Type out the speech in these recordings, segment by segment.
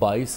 22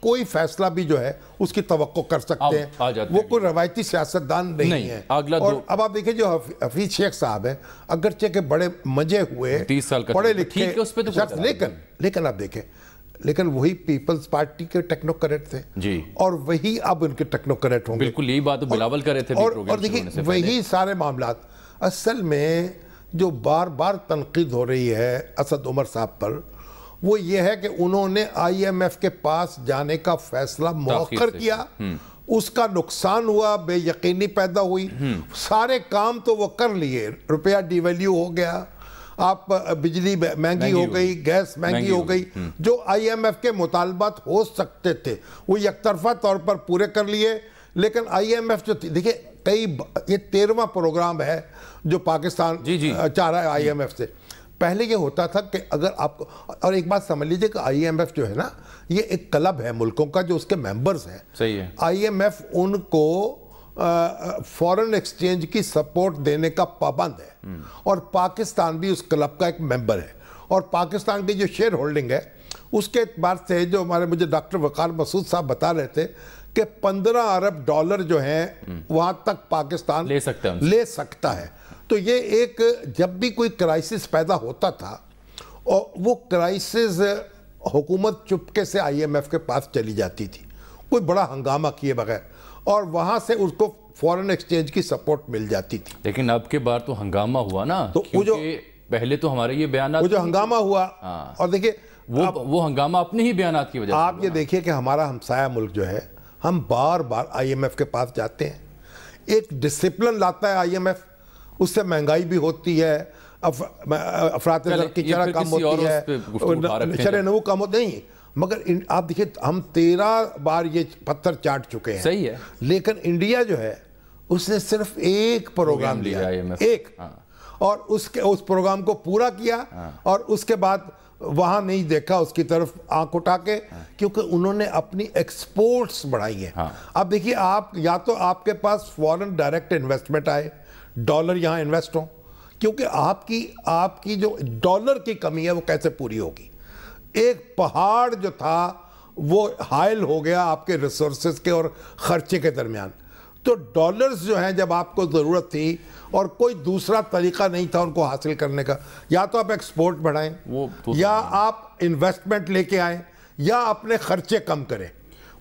کوئی فیصلہ بھی جو ہے اس کی توقع کر سکتے ہیں. وہ کوئی روایتی سیاستدان نہیں ہے. اور اب آپ دیکھیں جو حفیظ شیخ صاحب ہیں, اگرچہ کہ بڑے مجے ہوئے 30 سال پڑھے لکھے شخص, لیکن آپ دیکھیں لیکن وہی پیپلز پارٹی کے ٹیکنوکریٹ تھے جی, اور وہی اب ان کے ٹیکنوکریٹ ہوں گے. بالکل یہی بات بلاول کر رہے تھے. اور دیکھیں وہی سارے معاملات. اصل میں جو بار بار تنقید ہو رہی ہے اسد عمر صاحب پر, وہ یہ ہے کہ انہوں نے آئی ایم ایف کے پاس جانے کا فیصلہ مؤخر کیا, اس کا نقصان ہوا, بے یقینی پیدا ہوئی. سارے کام تو وہ کر لیے, روپیہ ڈی ویلیو ہو گیا, آپ بجلی مہنگی ہو گئی, گیس مہنگی ہو گئی, جو آئی ایم ایف کے مطالبات ہو سکتے تھے وہ یک طرفہ طور پر پورے کر لیے. لیکن آئی ایم ایف جو دیکھیں یہ 13واں پروگرام ہے جو پاکستان چاہ رہا ہے آئی ایم ایف سے. پہلے یہ ہوتا تھا کہ اگر آپ کو, اور ایک بات سمجھ لیجئے کہ آئی ایم ایف جو ہے نا یہ ایک کلب ہے ملکوں کا جو اس کے ممبرز ہیں. صحیح ہے. آئی ایم ایف ان کو فورن ایکسچینج کی سپورٹ دینے کا پابند ہے, اور پاکستان بھی اس کلب کا ایک ممبر ہے. اور پاکستان کی جو شیئر ہولڈنگ ہے اس کے اعتبار سے جو مجھے ڈاکٹر وقار مسعود صاحب بتا رہے تھے کہ 15 ارب ڈالر جو ہیں وہاں تک پاکستان لے سکتا ہے. تو یہ ایک جب بھی کوئی کرائسس پیدا ہوتا تھا, اور وہ کرائسس حکومت چپکے سے آئی ایم ایف کے پاس چلی جاتی تھی کوئی بڑا ہنگامہ کیے بغیر, اور وہاں سے اس کو فورن ایکسچینج کی سپورٹ مل جاتی تھی. لیکن اب کے بار تو ہنگامہ ہوا نا, کیونکہ پہلے تو ہمارے یہ بیانات, وہ جو ہنگامہ ہوا, اور دیکھیں وہ ہنگامہ اپنے ہی بیانات کی وجہ سے. آپ یہ دیکھیں کہ ہمارا ہمسایہ ملک جو ہے, ہم بار بار آئی ایم ایف کے پاس جاتے ہیں, ایک ڈسپلن لاتا ہے آئی ایم ایف, اس سے مہنگائی بھی ہوتی ہے, افراط زر کی شرح کم ہوتی ہے, شرح نمو کم ہوتی نہیں, مگر آپ دیکھیں ہم 13 بار یہ پتھر چاٹ چکے ہیں. صحیح ہے. لیکن انڈیا جو ہے اس نے صرف ایک پروگرام لیا, ایک, اور اس پروگرام کو پورا کیا, اور اس کے بعد وہاں نہیں دیکھا اس کی طرف آنکھ اٹھا کے, کیونکہ انہوں نے اپنی ایکسپورٹس بڑھائی ہیں. اب دیکھیے آپ یا تو آپ کے پاس فورن ڈائریکٹ انویسٹمنٹ آئے, ڈالر یہاں انویسٹ ہوں, کیونکہ آپ کی جو ڈالر کی کمی ہے وہ کیسے پوری ہوگی. ایک پہاڑ جو تھا وہ حائل ہو گیا آپ کے ریسورسز کے اور خرچے کے درمیان. تو ڈالرز جو ہیں جب آپ کو ضرورت تھی اور کوئی دوسرا طریقہ نہیں تھا ان کو حاصل کرنے کا, یا تو آپ ایکسپورٹ بڑھائیں, یا آپ انویسٹمنٹ لے کے آئیں, یا اپنے خرچے کم کریں.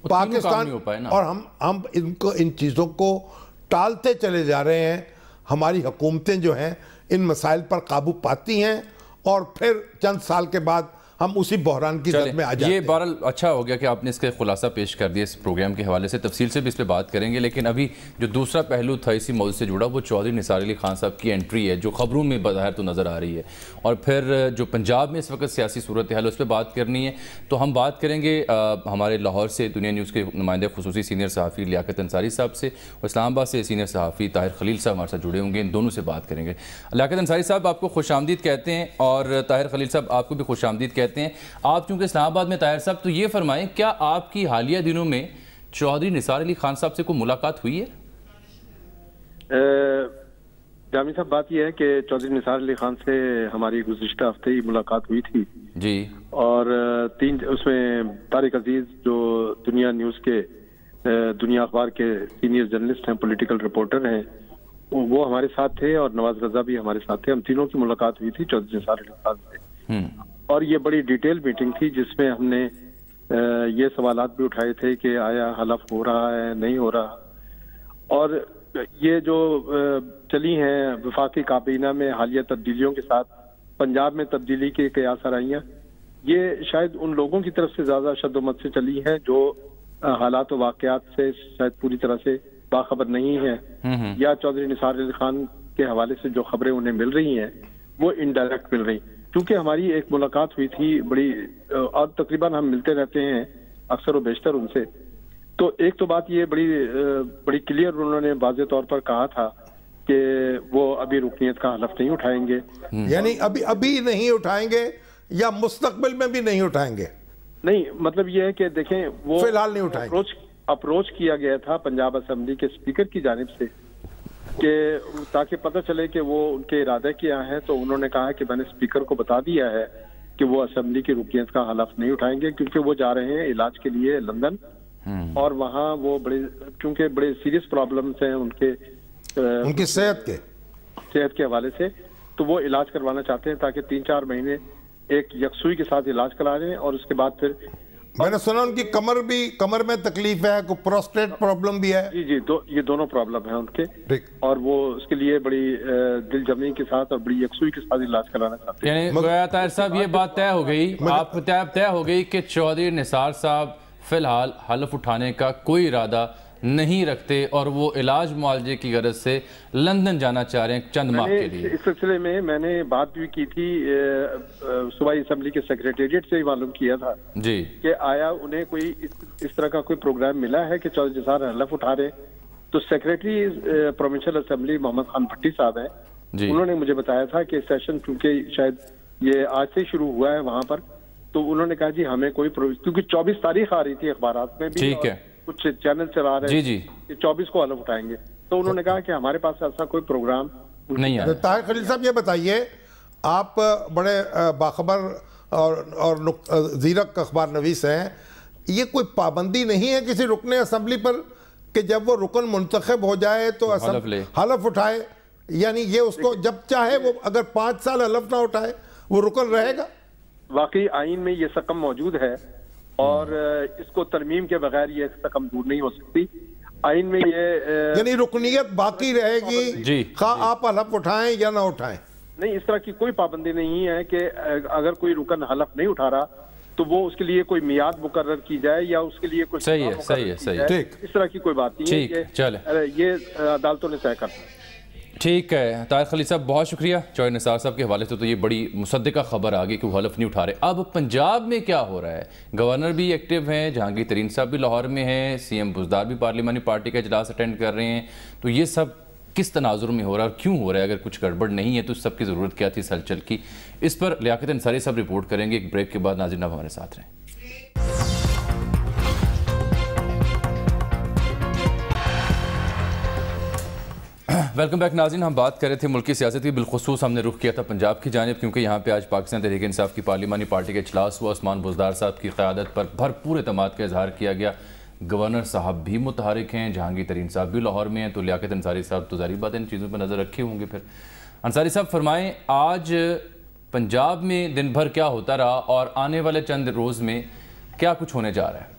پاکستان, اور ہم ان چیزوں کو ٹالتے چلے جا رہے ہیں. ہماری حکومتیں جو ہیں ان مسائل پر قابو پاتی ہیں, اور پھر چند سال کے بعد ہم اسی بحران کی زد میں آ جاتے ہیں. یہ بہرحال اچھا ہو گیا کہ آپ نے اس کا خلاصہ پیش کر دیا اس پروگرام کے حوالے سے, تفصیل سے بھی اس پہ بات کریں گے. لیکن ابھی جو دوسرا پہلو تھا اسی موضوع سے جڑا, وہ چودھری نثار علی خان صاحب کی انٹری ہے جو خبروں میں بظاہر تو نظر آ رہی ہے, اور پھر جو پنجاب میں اس وقت سیاسی صورتحال ہے اس پہ بات کرنی ہے. تو ہم بات کریں گے ہمارے لاہور سے دنیا نیوز کے نمائندے خصوصی سینئر صحافی لیاقت انصاری صاحب سے, اور اسلام آباد سے سینئر صحافی طاہر خلیل صاحب ہمارے ساتھ جڑے ہوں گے. ان دونوں سے بات کریں گے. لیاقت انصاری صاحب آپ کو خوش آمدید کہتے ہیں, اور طاہر خلیل صاحب آپ کو بھی خوش آمدید کہتے ہیں. آپ چونکہ اسلام آباد میں طاہر صاحب, تو یہ فرمائیں کیا آپ کی حالیہ دنوں میں چودھری نثار علی خان صاحب سے کوئی ملاقات ہوئی ہے؟ جامی صاحب, بات یہ ہے کہ چودھری نثار علی خان سے ہماری گزشتہ ہفتے ہی ملاقات ہوئی تھی جی, اور اس میں طارق عزیز جو دنیا نیوز کے دنیا اخبار کے سینئر جرنلسٹ ہیں, پولیٹیکل رپورٹر ہیں, وہ ہمارے ساتھ تھے, اور نواز رضا بھی ہمارے ساتھ تھے. ہم تینوں کی ملاقات ہوئی تھی چودھری نثار علی خان سے, اور یہ بڑی ڈیٹیل میٹنگ تھی جس میں ہم نے یہ سوالات بھی اٹھائے تھے کہ آیا حلف ہو رہا ہے نہیں ہو رہا, اور یہ جو چلی ہیں وفاقی کابینہ میں حالیہ تبدیلیوں کے ساتھ پنجاب میں تبدیلی کے قیاس آرائیاں, یہ شاید ان لوگوں کی طرف سے زیادہ شد و مت سے چلی ہیں جو حالات و واقعات سے شاید پوری طرح سے باخبر نہیں ہے, یا چودھری نثار علی خان کے حوالے سے جو خبریں انہیں مل رہی ہیں وہ انڈائریکٹ مل رہی. کیونکہ ہماری ایک ملاقات ہوئی تھی بڑی, اور تقریباً ہم ملتے رہتے ہیں اکثر و بیشتر ان سے, تو ایک تو بات یہ بڑی کلیئر انہوں نے واضح طور پر کہا تھا کہ وہ ابھی رکنیت کا حلف نہیں اٹھائیں گے. یعنی ابھی نہیں اٹھائیں گے, یا مستقبل میں بھی نہیں اٹھائیں گے؟ نہیں, مطلب یہ ہے کہ دیکھیں وہ فی الحال نہیں اٹھائیں گے. اپروچ کیا گیا تھا پنجاب اسمبلی کے اسپیکر کی جانب سے کہ تاکہ پتہ چلے کہ وہ ان کے ارادے کیا ہیں, تو انہوں نے کہا کہ میں نے اسپیکر کو بتا دیا ہے کہ وہ اسمبلی کی رکنیت کا حلف نہیں اٹھائیں گے، کیونکہ وہ جا رہے ہیں علاج کے لیے لندن، اور وہاں وہ کیونکہ بڑے سیریس پرابلمس ہیں ان کی صحت کے حوالے سے، تو وہ علاج کروانا چاہتے ہیں تاکہ 3-4 مہینے ایک یکسوئی کے ساتھ علاج کرا لیں، اور اس کے بعد پھر میں نے سنا ان کی کمر میں تکلیف ہے، کوئی پروسٹیٹ پرابلم بھی ہے۔ جی یہ دونوں پرابلم ہیں ان کے، اور وہ اس کے لیے بڑی دل جمعی کے ساتھ اور بڑی یکسوئی کے ساتھ علاج کرانا چاہتے ہیں۔ یعنی گویا طاہر صاحب یہ بات طے ہو گئی، آپ طے ہو گئی کہ چودھری نثار صاحب فی الحال حلف اٹھانے کا کوئی ارادہ نہیں رکھتے، اور وہ علاج معالجے کی غرض سے لندن جانا چاہ رہے ہیں چند ماہ کے لیے۔ اس سلسلے میں میں نے بات بھی کی تھی، صوبائی اسمبلی کے سیکریٹریٹ سے ہی معلوم کیا تھا جی کہ آیا انہیں کوئی اس طرح کا کوئی پروگرام ملا ہے کہ چودھری نثار حلف اٹھا رہے، تو secretary provincial assembly Muhammad Khan بھٹی صاحب ہیں، انہوں نے مجھے بتایا تھا کہ سیشن چونکہ شاید یہ آج سے شروع ہوا ہے وہاں پر، تو انہوں نے کہا جی ہمیں کوئی کیونکہ 24 تاریخ آ رہی تھی اخبارات میں بھی، ٹھیک ہے، کچھ چینل چلا رہے ہیں کہ 24 کو حلف اٹھائیں گے، تو انہوں نے کہا کہ ہمارے پاس ایسا کوئی پروگرام نہیں ہے۔ طاہر خلیل صاحب یہ بتائیے، آپ بڑے باخبر اور زیرک اخبار نویس ہیں، یہ کوئی پابندی نہیں ہے کسی رکن اسمبلی پر کہ جب وہ رکن منتخب ہو جائے تو حلف اٹھائے؟ یعنی یہ اس کو جب چاہے وہ اگر 5 سال حلف نہ اٹھائے وہ رکن رہے گا؟ واقعی آئین میں یہ سکم موجود ہے، اور اس کو ترمیم کے بغیر یہ سکم دور نہیں ہو سکتی۔ آئین میں یہ یعنی رکنیت باقی رہے گی خواہ آپ حلف اٹھائیں یا نہ اٹھائیں؟ نہیں، اس طرح کی کوئی پابندی نہیں ہے کہ اگر کوئی رکن حلف نہیں اٹھا رہا تو وہ اس کے لیے کوئی میعاد مقرر کی جائے یا اس کے لیے کوئی صحیح ہے، اس طرح کی کوئی بات نہیں ہے کہ یہ عدالتوں نے طے کرنا ہے۔ ٹھیک ہے طاہر خلیل صاحب، بہت شکریہ۔ چودھری نثار صاحب کے حوالے سے تو یہ بڑی مصدقہ خبر آ گئی کہ وہ حلف نہیں اٹھا رہے۔ اب پنجاب میں کیا ہو رہا ہے؟ گورنر بھی ایکٹیو ہیں، جہانگیر ترین صاحب بھی لاہور میں ہیں، سی ایم بزدار بھی پارلیمانی پارٹی کا اجلاس اٹینڈ کر رہے ہیں، تو یہ سب کس تناظر میں ہو رہا ہے اور کیوں ہو رہا ہے؟ اگر کچھ گڑبڑ نہیں ہے تو اس سب کی ضرورت کیا تھی اس ہلچل کی؟ اس پر لیاقت انصاری صاحب رپورٹ کریں گے ایک بریک کے بعد۔ ناظرین آپ ہمارے ساتھ رہیں۔ ویلکم بیک ناظرین، ہم بات کر رہے تھے ملکی سیاست کی، بالخصوص ہم نے رخ کیا تھا پنجاب کی جانب، کیونکہ یہاں پہ آج پاکستان تحریک انصاف کی پارلیمانی پارٹی کا اجلاس ہوا۔ عثمان بزدار صاحب کی قیادت پر بھرپور اعتماد کا اظہار کیا گیا۔ گورنر صاحب بھی متحرک ہیں، جہانگیر ترین صاحب بھی لاہور میں ہیں، تو لیاقت انصاری صاحب تو ظاہری بات ہے ان چیزوں پر نظر رکھے ہوں گے۔ پھر انصاری صاحب فرمائیں، آج پنجاب میں دن بھر کیا ہوتا رہا اور آنے والے چند روز میں کیا کچھ ہونے جا رہا ہے؟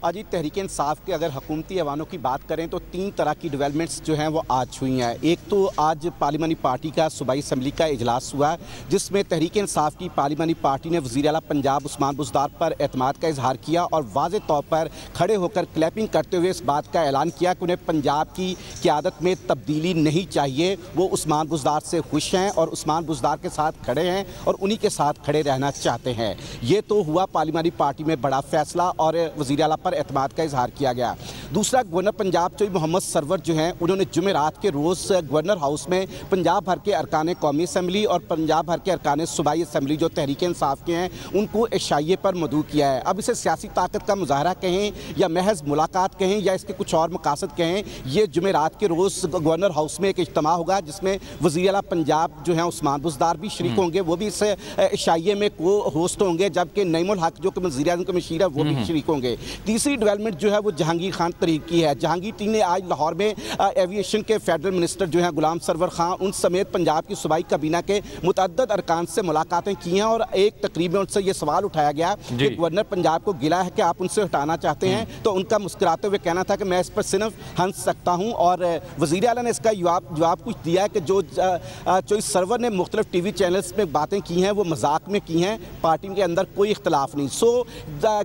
آج تحریک انصاف کے اگر حکومتی ایوانوں کی بات کریں تو 3 طرح کی ڈیولپمنٹس جو ہیں وہ آج ہوئی ہیں۔ ایک تو آج پارلیمانی پارٹی کا صوبائی اسمبلی کا اجلاس ہوا، جس میں تحریک انصاف کی پارلیمانی پارٹی نے وزیر اعلیٰ پنجاب عثمان بزدار پر اعتماد کا اظہار کیا اور واضح طور پر کھڑے ہو کر کلیپنگ کرتے ہوئے اس بات کا اعلان کیا کہ انہیں پنجاب کی قیادت میں تبدیلی نہیں چاہیے، وہ عثمان بزدار سے خوش ہیں اور عثمان بزدار کے ساتھ کھڑے ہیں اور انہی کے ساتھ کھڑے رہنا چاہتے ہیں۔ یہ تو ہوا پارلیمانی پارٹی میں بڑا فیصلہ اور وزیر اعلیٰ اعتماد کا اظہار کیا گیا۔ دوسرا، گورنر پنجاب چودھری محمد سرور جو ہیں انہوں نے جمعرات کے روز گورنر ہاؤس میں پنجاب بھر کے ارکان قومی اسمبلی اور پنجاب بھر کے ارکان صوبائی اسمبلی جو تحریک انصاف کے ہیں ان کو عشائیے پر مدعو کیا ہے۔ اب اسے سیاسی طاقت کا مظاہرہ کہیں یا محض ملاقات کہیں یا اس کے کچھ اور مقاصد کہیں، یہ جمعرات کے روز گورنر ہاؤس میں ایک اجتماع ہوگا جس میں وزیر اعلیٰ پنجاب جو ہیں عثمان بزدار بھی شریک ہوں گے، وہ بھی اس عشائیے میں ہوسٹ ہوں گے، جبکہ نعیم الحق جو کہ وزیر اعظم کا مشیر ہے وہ بھی شریک ہوں گے۔ تیسری ڈیولپمنٹ جو ہے وہ جہانگیر خان طریق کی ہے۔ جہانگیر ٹی نے آج لاہور میں ایویشن کے فیڈرل منسٹر جو ہیں غلام سرور خان ان سمیت پنجاب کی صوبائی کابینہ کے متعدد ارکان سے ملاقاتیں کی ہیں، اور ایک تقریب میں ان سے یہ سوال اٹھایا گیا کہ گورنر پنجاب کو گلا ہے کہ آپ ان سے ہٹانا چاہتے ہیں، تو ان کا مسکراتے ہوئے کہنا تھا کہ میں اس پر صرف ہنس سکتا ہوں، اور وزیر اعلیٰ نے اس کا جواب کچھ دیا ہے کہ جو سرور نے مختلف ٹی وی چینلز میں باتیں کی ہیں وہ مذاق میں کی ہیں، پارٹی کے اندر کوئی اختلاف نہیں۔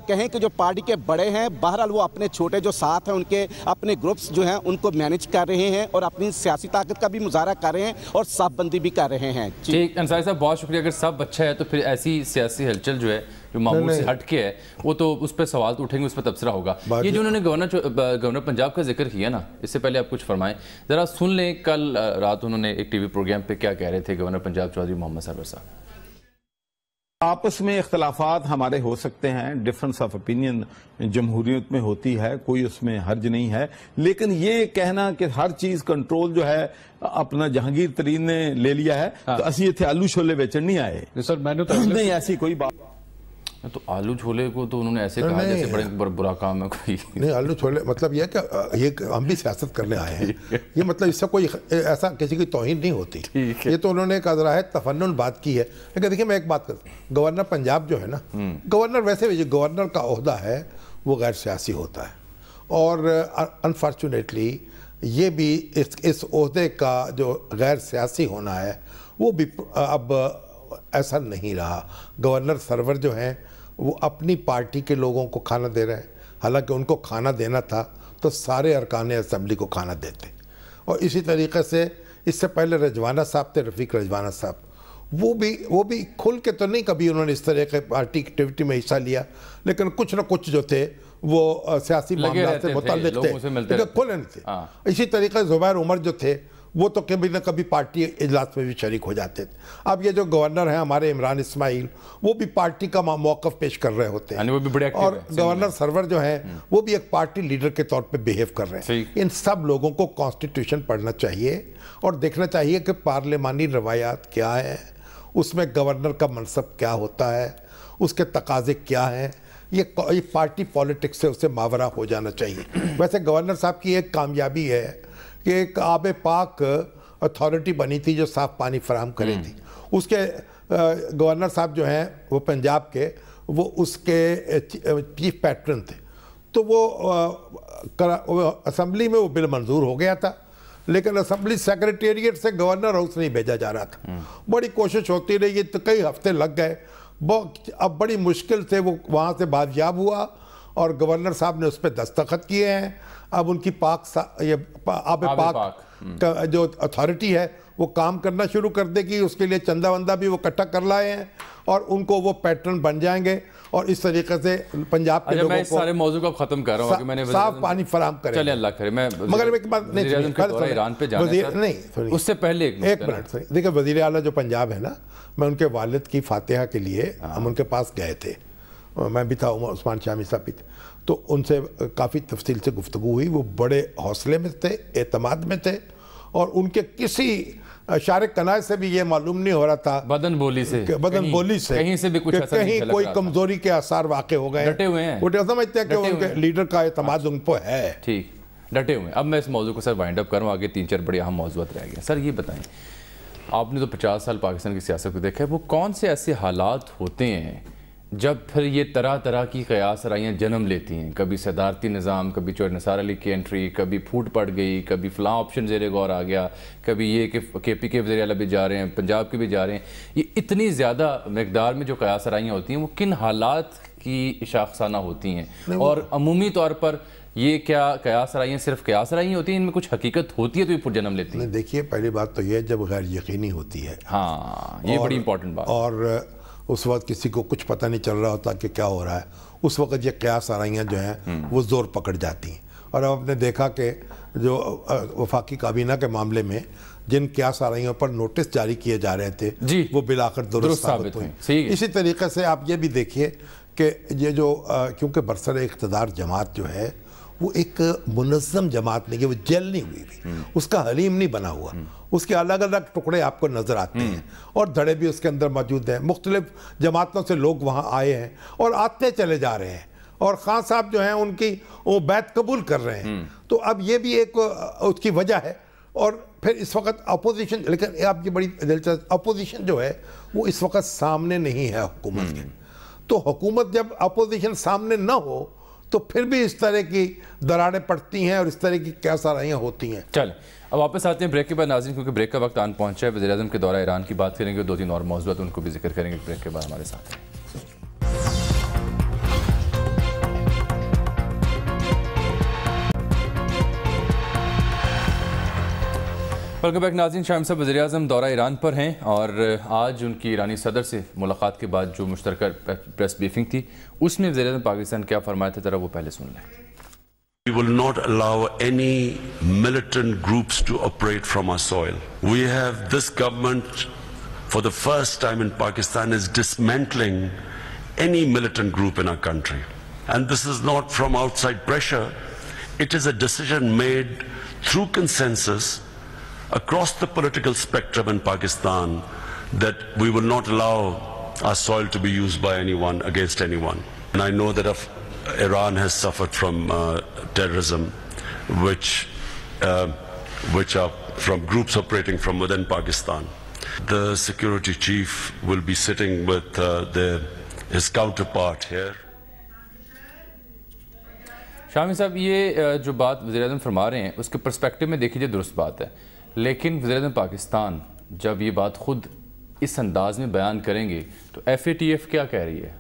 کہیں کہ جو پارٹی کے بڑے ہیں بہرحال وہ اپنے چھوٹے جو ساتھ ہیں ان کے اپنے گروپس جو ہیں ان کو مینج کر رہے ہیں اور اپنی سیاسی طاقت کا بھی مظاہرہ کر رہے ہیں اور صاف بندی بھی کر رہے ہیں۔ ٹھیک انصاری صاحب، بہت شکریہ۔ اگر سب اچھا ہے تو پھر ایسی سیاسی ہلچل جو ہے جو معمول سے ہٹ کے ہے وہ تو اس پہ سوال تو اٹھیں گے، اس پہ تبصرہ ہوگا۔ یہ جو انہوں نے گورنر پنجاب کا ذکر کیا نا، اس سے پہلے آپ کچھ فرمائیں ذرا، سن لیں کل رات انہوں نے ایک ٹی وی پروگرام پہ کیا کہہ رہے تھے گورنر پنجاب چودھری محمد سرور صاحب۔ آپس میں اختلافات ہمارے ہو سکتے ہیں، ڈفرنس آف اپینین جمہوریت میں ہوتی ہے، کوئی اس میں حرج نہیں ہے، لیکن یہ کہنا کہ ہر چیز کنٹرول جو ہے اپنا جہانگیر ترین نے لے لیا ہے تو اسی اتنے آلو چھولے بیچن نہیں آئے. سر میں نے نہیں ایسی کوئی بات. تو آلو چھولے کو تو انہوں نے ایسے کہا جیسے بڑے برا کام ہے کوئی. نہیں، آلو چھولے مطلب یہ کہ یہ ہم بھی سیاست کرنے آئے ہیں، یہ مطلب اس سے کوئی ایسا کسی کی توہین نہیں ہوتی. یہ تو انہوں نے ایک ذرا تفنن بات کی ہے. لیکن دیکھیں میں ایک بات کرتا ہوں، گورنر پنجاب جو ہے نا، گورنر ویسے بھی گورنر کا عہدہ ہے وہ غیر سیاسی ہوتا ہے، اور انفارچونیٹلی یہ بھی اس عہدے کا جو غیر سیاسی ہونا ہے وہ بھی اب ایسا نہیں رہا. گورنر سرور جو ہیں وہ اپنی پارٹی کے لوگوں کو کھانا دے رہے ہیں، حالانکہ ان کو کھانا دینا تھا تو سارے ارکان اسمبلی کو کھانا دیتے. اور اسی طریقے سے اس سے پہلے رجوانہ صاحب تھے، رفیق رجوانہ صاحب، وہ بھی کھل کے تو نہیں کبھی انہوں نے اس طرح کے پارٹی ایکٹیویٹی میں حصہ لیا، لیکن کچھ نہ کچھ جو تھے وہ سیاسی معاملات سے متعلق تھے، لیکن کھلے نہیں تھے. اسی طریقے سے زبیر عمر جو تھے وہ تو کبھی نہ کبھی پارٹی اجلاس میں بھی شریک ہو جاتے تھے. اب یہ جو گورنر ہیں ہمارے عمران اسماعیل، وہ بھی پارٹی کا موقف پیش کر رہے ہوتے ہیں، اور گورنر سرور جو ہیں وہ بھی ایک پارٹی لیڈر کے طور پہ بیہیو کر رہے ہیں. ان سب لوگوں کو کانسٹیٹیوشن پڑھنا چاہیے اور دیکھنا چاہیے کہ پارلیمانی روایات کیا ہیں، اس میں گورنر کا منصب کیا ہوتا ہے، اس کے تقاضے کیا ہیں. یہ پارٹی پالیٹکس سے اسے ماورا ہو جانا چاہیے. ویسے گورنر صاحب کی ایک کامیابی ہے کہ ایک آب پاک اتھارٹی بنی تھی جو صاف پانی فراہم کرے تھی. اس کے گورنر صاحب جو ہیں وہ پنجاب کے، وہ اس کے چیف پیٹرن تھے. تو وہ اسمبلی میں وہ بل منظور ہو گیا تھا، لیکن اسمبلی سیکریٹریٹ سے گورنر ہاؤس نہیں بھیجا جا رہا تھا. بڑی کوشش ہوتی رہی تو کئی ہفتے لگ گئے. اب بڑی مشکل سے وہ وہاں سے بازیاب ہوا اور گورنر صاحب نے اس پہ دستخط کیے ہیں. اب ان کی آب پاک کا جو اتھارٹی ہے وہ کام کرنا شروع کر دے گی. اس کے لیے چندہ وندہ بھی وہ اکٹھا کر لائے ہیں اور ان کو وہ پیٹرن بن جائیں گے اور اس طریقے سے پنجاب کے لوگوں کو سارے موضوع کو ختم کر رہا ہوں، صاف پانی فراہم کریں. چلیں اللہ کرے. میں مگر ایک بات ایران پہ جانا ہے، اس سے پہلے ایک منٹ دیکھیں، وزیر اعلیٰ جو پنجاب ہے نا، میں ان کے والد کی فاتحہ کے لیے ہم ان کے پاس گئے تھے، میں بھی تھا، عثمان شامی صاحب بھی تھے، تو ان سے کافی تفصیل سے گفتگو ہوئی. وہ بڑے حوصلے میں تھے، اعتماد میں تھے، اور ان کے کسی اشارے کنائے سے بھی یہ معلوم نہیں ہو رہا تھا، بدن بولی سے کہیں سے بھی کچھ ایسا نہیں کہیں کوئی کمزوری کے آثار واقع ہو گئے. ڈٹے ہوئے ہیں، وہ سمجھتے ہیں کہ ان کے لیڈر کا اعتماد ان پہ ہے. ٹھیک، ڈٹے ہوئے ہیں. اب میں اس موضوع کو سر وائنڈ اپ کروں، آگے 3-4 بڑے اہم موضوعات رہ گئے. سر یہ بتائیں، آپ نے تو 50 سال پاکستان کی سیاست کو دیکھا ہے، وہ کون سے ایسے حالات ہوتے ہیں جب پھر یہ طرح طرح کی قیاس آرائیاں جنم لیتی ہیں؟ کبھی صدارتی نظام، کبھی چور نثار علی کی انٹری، کبھی پھوٹ پڑ گئی، کبھی فلاں آپشن زیر غور آ گیا، کبھی یہ کہ کے پی کے وزیر اعلیٰ بھی جا رہے ہیں، پنجاب کے بھی جا رہے ہیں. یہ اتنی زیادہ مقدار میں جو قیاس آرائیاں ہوتی ہیں وہ کن حالات کی شاخسانہ ہوتی ہیں؟ اور عمومی طور پر یہ کیا قیاس آرائیاں صرف قیاس آرائیاں ہوتی ہیں، ان میں کچھ حقیقت ہوتی ہے تو یہ پھر جنم لیتی ہیں؟ دیکھیے، پہلی بات تو یہ جب غیر یقینی ہوتی ہے، ہاں یہ بڑی امپورٹنٹ بات، اور اس وقت کسی کو کچھ پتہ نہیں چل رہا ہوتا کہ کیا ہو رہا ہے، اس وقت یہ قیاس آرائیاں جو ہیں وہ زور پکڑ جاتی ہیں. اور اب آپ نے دیکھا کہ جو وفاقی کابینہ کے معاملے میں جن قیاس آرائیوں پر نوٹس جاری کیے جا رہے تھے وہ بالآخر درست ثابت ہوئی. اسی طریقے سے آپ یہ بھی دیکھیے کہ یہ جو کیونکہ برسر اقتدار جماعت جو ہے وہ ایک منظم جماعت نہیں ہے، وہ جیل نہیں ہوئی بھی، اس کا حلیم نہیں بنا ہوا، اس کے الگ الگ ٹکڑے آپ کو نظر آتے ہیں اور دھڑے بھی اس کے اندر موجود ہیں. مختلف جماعتوں سے لوگ وہاں آئے ہیں اور آتے چلے جا رہے ہیں، اور خان صاحب جو ہیں ان کی وہ بیعت قبول کر رہے ہیں. تو اب یہ بھی ایک اس کی وجہ ہے. اور پھر اس وقت اپوزیشن، لیکن آپ کی بڑی دلچسپ، اپوزیشن جو ہے وہ اس وقت سامنے نہیں ہے حکومت کے. تو حکومت جب اپوزیشن سامنے نہ ہو تو پھر بھی اس طرح کی دراڑیں پڑتی ہیں اور اس طرح کی قیاس آرائیاں ہوتی ہیں. چلیں اب واپس آتے ہیں بریک کے بعد ناظرین، کیونکہ بریک کا وقت آن پہنچا ہے. وزیر اعظم کے دورہ ایران کی بات کریں گے، 2-3 اور موضوعات ان کو بھی ذکر کریں گے. بریک کے بعد ہمارے ساتھ ویلکم بیک ناظرین. شاہ صاحب وزیر اعظم دورہ ایران پر ہیں اور آج ان کی ایرانی صدر سے ملاقات کے بعد جو مشترکہ پریس بریفنگ تھی اس میں وزیر اعظم پاکستان کیا فرمایا تھا، ذرا وہ پہلے سن لیں. We will not allow any militant groups to operate from our soil. We have this government for the first time in Pakistan, is dismantling any militant group in our country. And this is not from outside pressure. It is a decision made through consensus across the political spectrum in Pakistan that we will not allow our soil to be used by anyone against anyone. And I know that Iran has suffered from terrorism, which are from groups operating from within Pakistan. The security chief will be sitting with his counterpart here. شامی صاحب یہ جو بات وزیراعظم فرما رہے ہیں اس کے پرسپیکٹو میں دیکھیے درست بات ہے، لیکن وزیراعظم پاکستان جب یہ بات خود اس انداز میں بیان کریں گے تو ایف اے ٹی ایف کیا کہہ رہی ہے،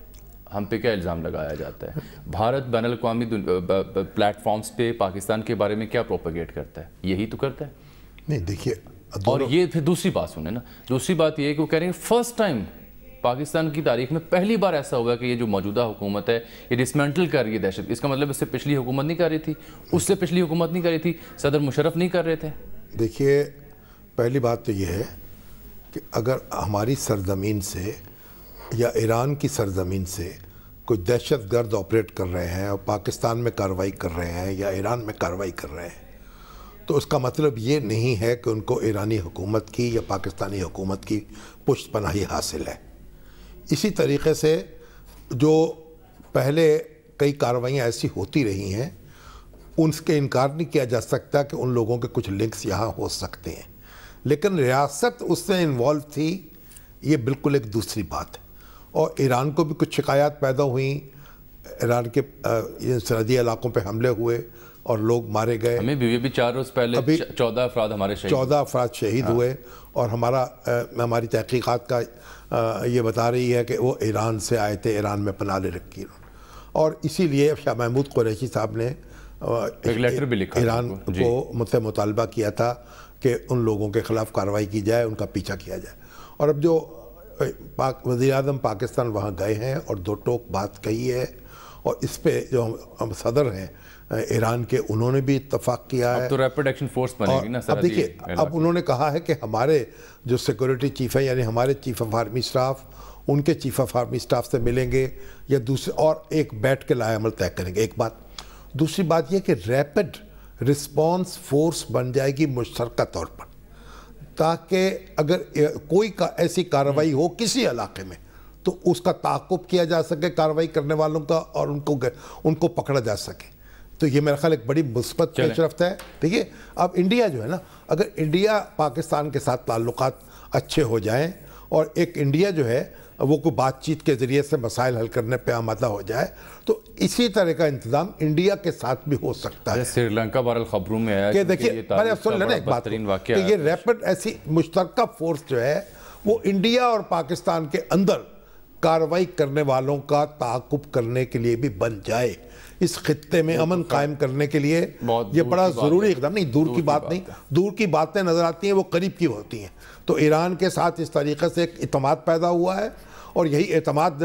ہم پہ کیا الزام لگایا جاتا ہے، بھارت بین الاقوامی پلیٹ فارمز پہ پاکستان کے بارے میں کیا پروپیگیٹ کرتا ہے، یہی تو کرتا ہے. نہیں دیکھیے، اور یہ پھر دوسری بات سنیں نا، دوسری بات یہ ہے کہ وہ کہہ رہے ہیں فرسٹ ٹائم پاکستان کی تاریخ میں پہلی بار ایسا ہوا کہ یہ جو موجودہ حکومت ہے یہ ڈسمینٹل کر رہی ہے دہشت. اس کا مطلب اس سے پچھلی حکومت نہیں کر رہی تھی، اس سے پچھلی حکومت نہیں کر رہی تھی، صدر مشرف نہیں کر رہے تھے. دیکھیے پہلی بات تو یہ ہے کہ اگر ہماری سرزمین سے یا ایران کی سرزمین سے کوئی دہشت گرد آپریٹ کر رہے ہیں اور پاکستان میں کارروائی کر رہے ہیں یا ایران میں کارروائی کر رہے ہیں تو اس کا مطلب یہ نہیں ہے کہ ان کو ایرانی حکومت کی یا پاکستانی حکومت کی پشت پناہی حاصل ہے. اسی طریقے سے جو پہلے کئی کارروائیاں ایسی ہوتی رہی ہیں ان کے انکار نہیں کیا جا سکتا کہ ان لوگوں کے کچھ لنکس یہاں ہو سکتے ہیں، لیکن ریاست اس سے انوالو تھی، یہ بالکل ایک دوسری بات ہے. اور ایران کو بھی کچھ شکایات پیدا ہوئیں، ایران کے سرحدی علاقوں پہ حملے ہوئے اور لوگ مارے گئے. ہمیں بھی یہ بھی 4 روز پہلے 14 افراد ہمارے شہید 14 افراد شہید ہوئے، اور ہماری تحقیقات کا یہ بتا رہی ہے کہ وہ ایران سے آئے تھے، ایران میں پناہ لے رکھی. اور اسی لیے شاہ محمود قریشی صاحب نے ایک لیٹر بھی لکھا ایران کو مجھ سے مطالبہ کیا تھا کہ ان لوگوں کے خلاف کارروائی کی جائے، ان کا پیچھا کیا جائے. اور اب جو وزیر اعظم پاکستان وہاں گئے ہیں اور دو ٹوک بات کہی ہے، اور اس پہ جو ہم صدر ہیں ایران کے انہوں نے بھی اتفاق کیا ہے. اب تو ریپڈ ایکشن فورس بنے گی نا. اب دیکھیے، اب انہوں نے کہا ہے کہ ہمارے جو سیکورٹی چیف ہیں یعنی ہمارے چیف آف آرمی اسٹاف ان کے چیف آف آرمی اسٹاف سے ملیں گے یا دوسرے اور ایک بیٹھ کے لائحہ عمل طے کریں گے. ایک بات. دوسری بات یہ کہ ریپڈ رسپانس فورس بن جائے گی مشترکہ طور پر، تاکہ اگر کوئی ایسی کارروائی ہو کسی علاقے میں تو اس کا تعاقب کیا جا سکے کارروائی کرنے والوں کا، اور ان کو پکڑا جا سکے. تو یہ میرا خیال ایک بڑی مثبت پیش رفت ہے. دیکھیے اب انڈیا جو ہے نا، اگر انڈیا پاکستان کے ساتھ تعلقات اچھے ہو جائیں اور ایک انڈیا جو ہے وہ کوئی بات چیت کے ذریعے سے مسائل حل کرنے پہ آمادہ ہو جائے تو اسی طرح کا انتظام انڈیا کے ساتھ بھی ہو سکتا ہے. سری لنکا بہرحال خبروں میں آیا کہ دیکھیے پہلے اب سن لینا ایک بات کہ یہ ریپڈ ایسی مشترکہ فورس جو ہے وہ انڈیا اور پاکستان کے اندر کارروائی کرنے والوں کا تعاقب کرنے کے لیے بھی بن جائے. اس خطے میں امن قائم کرنے کے لیے یہ بڑا ضروری اقدام. نہیں دور کی بات نہیں، دور کی باتیں نظر آتی ہیں وہ قریب کی ہوتی ہیں. تو ایران کے ساتھ اس طریقے سے ایک اعتماد پیدا ہوا ہے، اور یہی اعتماد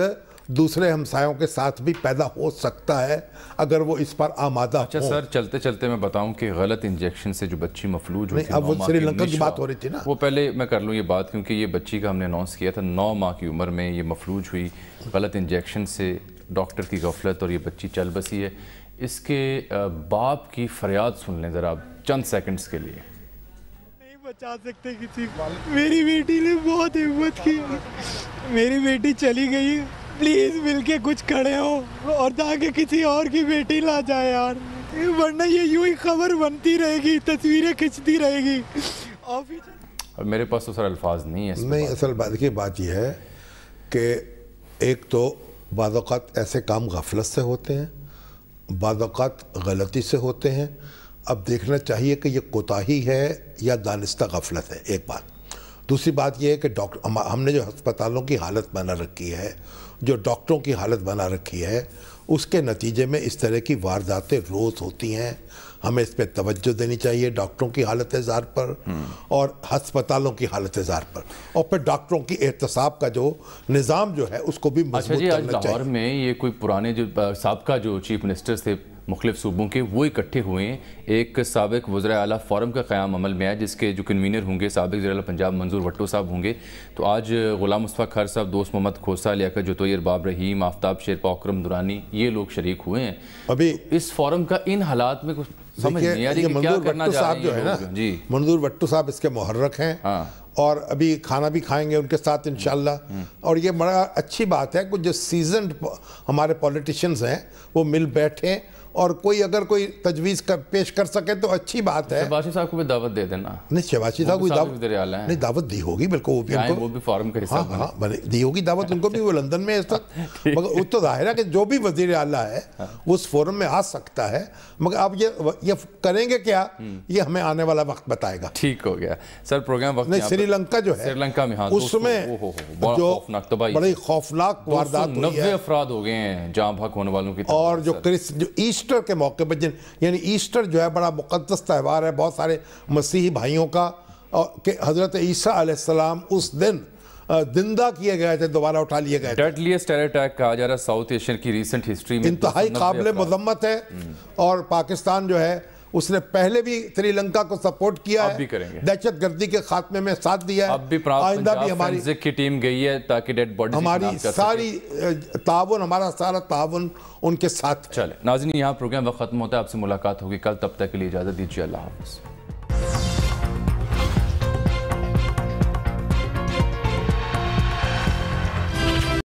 دوسرے ہمسایوں کے ساتھ بھی پیدا ہو سکتا ہے اگر وہ اس پر آمادہ ہوں. اچھا سر، چلتے چلتے میں بتاؤں کہ غلط انجیکشن سے جو بچی مفلوج ہوئی تھی، اب وہ سری لنکا کی بات ہو رہی تھی نا، وہ پہلے میں کر لوں یہ بات کیونکہ یہ بچی کا ہم نے اناؤنس کیا تھا. 9 ماہ کی عمر میں یہ مفلوج ہوئی غلط انجیکشن سے، ڈاکٹر کی غفلت، اور یہ بچی چل بسی ہے. اس کے باپ کی فریاد سن لیں ذرا چند سیکنڈز کے لیے. نہیں بچا سکتے کسی کو، میری بیٹی نے بہت ہمت کی، میری بیٹی چلی گئی، پلیز مل کے کچھ کھڑے ہو اور تاکہ کسی اور کی بیٹی نہ جائے یار، ورنہ یہ یوں ہی خبر بنتی رہے گی، تصویریں کھنچتی رہے گی. اور میرے پاس تو سر الفاظ نہیں ہے. نہیں اصل بات یہ ہے کہ ایک تو بعض اوقات ایسے کام غفلت سے ہوتے ہیں، بعض اوقات غلطی سے ہوتے ہیں. اب دیکھنا چاہیے کہ یہ کوتاہی ہے یا دانستہ غفلت ہے، ایک بات. دوسری بات یہ ہے کہ ہم نے جو ہسپتالوں کی حالت بنا رکھی ہے، جو ڈاکٹروں کی حالت بنا رکھی ہے، اس کے نتیجے میں اس طرح کی وارداتیں روز ہوتی ہیں. ہمیں اس پہ توجہ دینی چاہیے، ڈاکٹروں کی حالت اظہار پر اور ہسپتالوں کی حالت اظہار پر، اور پھر ڈاکٹروں کی احتساب کا جو نظام جو ہے اس کو بھی مضبوط کرنا چاہیے. لاہور میں یہ کوئی پرانے جو سابقہ جو چیف منسٹر تھے مختلف صوبوں کے وہ اکٹھے ہوئے ہیں. ایک سابق وزراء اعلیٰ فورم کا قیام عمل میں ہے جس کے جو کنوینر ہوں گے سابق وزیر اعلیٰ پنجاب منظور بھٹو صاحب ہوں گے. تو آج غلام مصطفیٰ کھر صاحب، دوست محمد کھوسہ، لیاقت جوتوئی، ارباب رحیم، آفتاب شیرپا، اکرم درانی، یہ لوگ شریک ہوئے ہیں. ابھی اس فورم کا ان حالات میں کچھ سمجھ نہیں آ رہی کہ کیا کرنا چاہ رہے ہیں یہ لوگ. جی منظور بھٹو صاحب اس کے محرک ہیں اور ابھی کھانا بھی کھائیں گے ان کے ساتھ انشاءاللہ. اور یہ بڑا اچھی بات ہے کہ جو سیزنڈ ہمارے پولیٹیشینز ہیں وہ مل بیٹھیں اور کوئی اگر کوئی تجویز پیش کر سکے تو اچھی بات ہے. شہبازی صاحب کو بھی دعوت دے دینا. نہیں شہبازی صاحب کو نہیں دعوت دی ہوگی بالکل، وہ بھی فارم کا حصہ دی ہوگی دعوت ان کو بھی. وہ لندن میں اس وقت، مگر وہ تو ظاہر ہے کہ جو بھی وزیر اعلیٰ ہے وہ اس فورم میں آ سکتا ہے، مگر اب یہ کریں گے کیا یہ ہمیں آنے والا وقت بتائے گا. ٹھیک ہو گیا سر. پروگرام وقت نہیں، سری لنکا جو ہے سری لنکا میں اس میں جو بڑی خوفناک واردات ہوئی ہے، 90 افراد ہو گئے ہیں جاں بحق ہونے والوں کی. اور جو ایسٹر کے موقع پہ یعنی ایسٹر جو ہے بڑا مقدس تہوار ہے بہت سارے مسیحی بھائیوں کا، کہ حضرت عیسیٰ علیہ السلام اس دن زندہ کیے گئے تھے، دوبارہ اٹھا لیے گئے تھے. ڈیڈلیسٹ ٹیرر اٹیک کہا جا رہا ہے ساؤتھ ایشین کی ریسنٹ ہسٹری میں. انتہائی قابل مذمت ہے. اور پاکستان جو ہے اس نے پہلے بھی سری لنکا کو سپورٹ کیا ہے، دہشت گردی کے خاتمے میں ساتھ دیا ہے. اب بھی آئندہ بھی ہماری کی ٹیم گئی ہے تاکہ ڈیڈ باڈی ہماری ساری تعاون، ہمارا سارا تعاون ان کے ساتھ. چلے ناظرین، یہاں پروگرام وقت ختم ہوتا ہے. آپ سے ملاقات ہوگی کل، تب تک کے لیے اجازت دیجیے. اللہ حافظ.